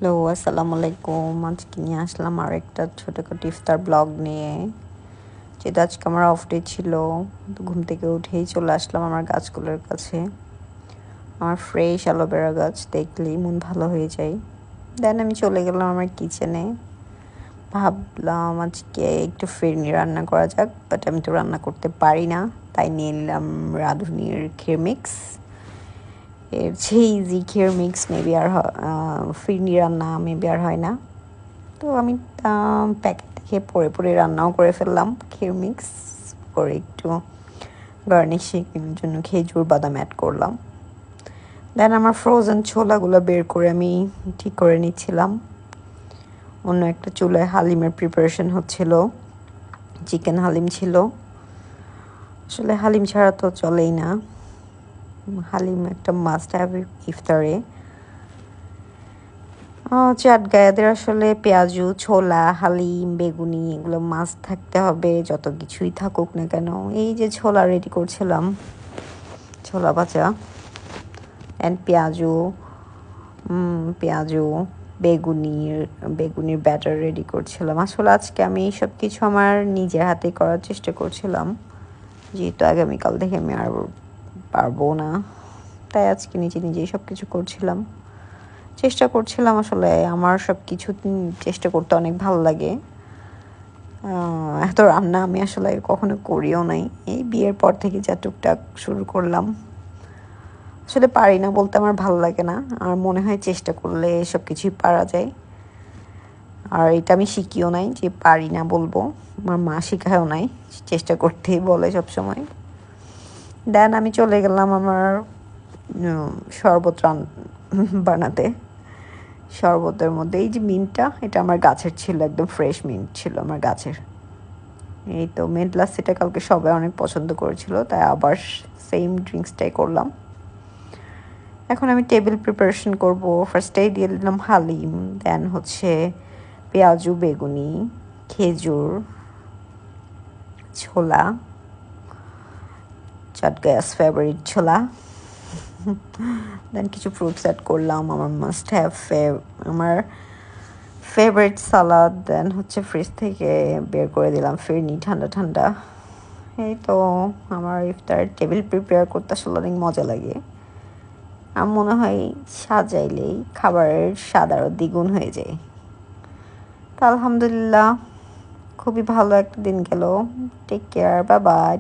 Hello, আসসালামু আলাইকুম। আজকে নিয়ে আসলাম আর একটা ছোটোখাটো ইফতার ব্লগ নিয়ে। যেহেতু আজকে আমার অফ ডে ছিল, তো ঘুম থেকে উঠেই চলে আসলাম আমার গাছগুলোর কাছে। আমার ফ্রেশ অ্যালোভেরা গাছ দেখলেই মন ভালো হয়ে যায়। দেন আমি চলে গেলাম আমার কিচেনে। ভাবলাম আজকে একটু ফিরনি রান্না করা যাক, বাট আমি তো রান্না করতে পারি না। তাই নিয়ে নিলাম রাঁধুনির ক্ষীর মিক্স। এর চেয়ে ইজি ক্ষীর মিক্স মেবি আর ফিরনি রান্না মেবি আর হয় না। তো আমি প্যাকেট থেকে পরে পরে রান্নাও করে ফেললাম ক্ষীর মিক্স করে, একটু গার্নিশিংয়ের জন্য খেজুর বাদাম অ্যাড করলাম। দেন আমার ফ্রোজেন ছোলাগুলো বের করে আমি ঠিক করে নিচ্ছিলাম। অন্য একটা চুলায় হালিমের প্রিপারেশন হচ্ছিল। চিকেন হালিম ছিল। আসলে হালিম ছাড়া তো চলেই না, হালিম একটা মাস্ট হ্যাভ ইফতারে। চাট গায়াদের আসলে পেঁয়াজু, ছোলা, হালিম, বেগুনি এগুলো মাস্ট থাকতে হবে, যত কিছুই থাকুক না কেন। এই যে ছোলা রেডি করছিলাম, ছোলা ভাজা অ্যান্ড পেঁয়াজু বেগুনির ব্যাটার রেডি করছিলাম। আসলে আজকে আমি সব কিছু আমার নিজের হাতেই করার চেষ্টা করছিলাম, যেহেতু আগামীকাল থেকে আমি আর পারবো না, তাই আজকে নিজেই সব কিছু করছিলাম। চেষ্টা করছিলাম, আসলে আমার সব কিছু চেষ্টা করতে অনেক ভালো লাগে। এত রান্না আমি আসলে কখনো করিও নাই, এই বিয়ের পর থেকে যা টুকটাক শুরু করলাম। আসলে পারি না বলতে আমার ভালো লাগে না, আর মনে হয় চেষ্টা করলে সব কিছুই পারা যায়। আর এটা আমি শিখিও নাই যে পারি না বলবো, আমার মা শিখায়ও নাই, চেষ্টা করতেই বলে সবসময়। দেন আমি চলে গেলাম আমার শরবত বানাতে। শরবতের মধ্যে এই যে মিন্টটা, এটা আমার গাছের ছিল, একদম ফ্রেশ মিন্ট ছিল আমার গাছের। এই তো মিন্ট লাস্সিটা কালকে সবাই অনেক পছন্দ করেছিল, তাই আবার সেম ড্রিঙ্কসটাই করলাম। এখন আমি টেবিল প্রিপারেশন করব। ফার্স্টেই দিয়ে দিলাম হালিম, দেন হচ্ছে পেঁয়াজু, বেগুনি, খেজুর, ছোলা, চাটগায়াস ফেভারিট ছোলা। দেন কিছু ফ্রুটস অ্যাড করলাম, আমার মাস্ট হ্যাভ আমার ফেভারিট সালাদ। দেন হচ্ছে ফ্রিজ থেকে বের করে দিলাম ফিরনি ঠান্ডা ঠান্ডা। এই তো আমার ইফতার টেবিল প্রিপেয়ার করতে আসলে অনেক মজা লাগে। আমার মনে হয় সাজাইলেই খাবারের স্বাদ আরও দ্বিগুণ হয়ে যায়। তা আলহামদুলিল্লাহ, খুবই ভালো একটা দিন গেল। Take care, bye by.